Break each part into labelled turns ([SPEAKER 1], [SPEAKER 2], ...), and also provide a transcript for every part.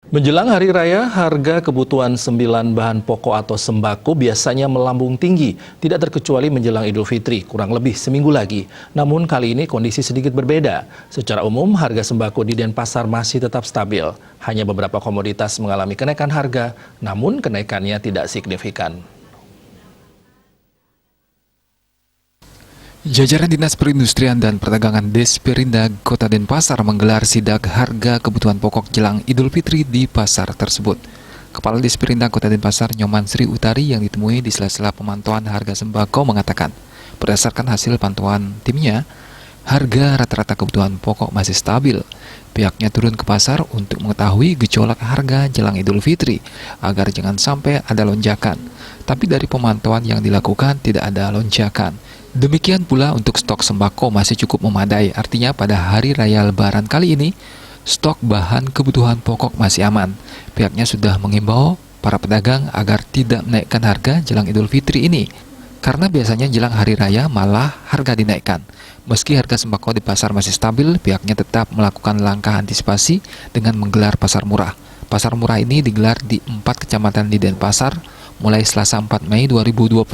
[SPEAKER 1] Menjelang Hari Raya, harga kebutuhan 9 bahan pokok atau sembako biasanya melambung tinggi, tidak terkecuali menjelang Idul Fitri, kurang lebih seminggu lagi. Namun kali ini kondisi sedikit berbeda. Secara umum, harga sembako di Denpasar masih tetap stabil. Hanya beberapa komoditas mengalami kenaikan harga, namun kenaikannya tidak signifikan.
[SPEAKER 2] Jajaran Dinas Perindustrian dan Perdagangan Desperinda Kota Denpasar menggelar sidak harga kebutuhan pokok jelang Idul Fitri di pasar tersebut. Kepala Desperinda Kota Denpasar Nyoman Sri Utari yang ditemui di sela-sela pemantauan harga sembako mengatakan, berdasarkan hasil pantauan timnya, harga rata-rata kebutuhan pokok masih stabil. Pihaknya turun ke pasar untuk mengetahui gejolak harga jelang Idul Fitri agar jangan sampai ada lonjakan. Tapi dari pemantauan yang dilakukan tidak ada lonjakan. Demikian pula untuk stok sembako masih cukup memadai, artinya pada hari raya Lebaran kali ini, stok bahan kebutuhan pokok masih aman. Pihaknya sudah mengimbau para pedagang agar tidak menaikkan harga jelang Idul Fitri ini, karena biasanya jelang hari raya malah harga dinaikkan. Meski harga sembako di pasar masih stabil, pihaknya tetap melakukan langkah antisipasi dengan menggelar pasar murah. Pasar murah ini digelar di 4 kecamatan di Denpasar, mulai Selasa 4 Mei 2021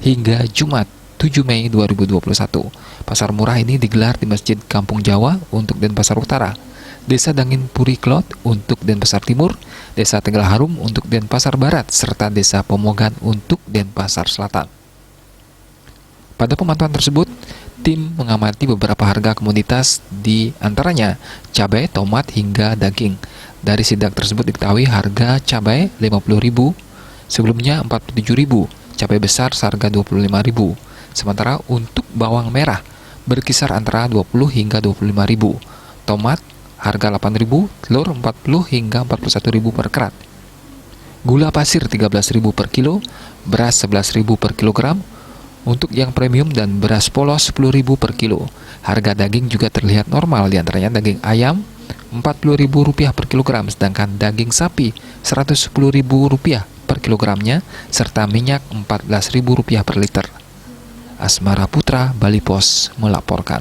[SPEAKER 2] hingga Jumat 7 Mei 2021. Pasar murah ini digelar di Masjid Kampung Jawa untuk Denpasar Utara, Desa Dangin Puri Klot untuk Denpasar Timur, Desa Tegal Harum untuk Denpasar Barat, serta Desa Pomogan untuk Denpasar Selatan. Pada pemantauan tersebut, tim mengamati beberapa harga komoditas di antaranya cabai, tomat, hingga daging. Dari sidak tersebut diketahui harga cabai Rp50.000, sebelumnya Rp47.000, cabai besar seharga Rp25.000. Sementara untuk bawang merah berkisar antara Rp20 hingga Rp25.000. Tomat harga Rp8.000, telur Rp40 hingga Rp41.000 per kerat. Gula pasir Rp13.000 per kilo, beras Rp11.000 per kilogram. Untuk yang premium dan beras polos Rp10.000 per kilo. Harga daging juga terlihat normal, diantaranya daging ayam Rp40.000 per kilogram, sedangkan daging sapi Rp110.000 per kilogramnya, serta minyak Rp14.000 per liter. Asmara Putra, Bali Pos melaporkan.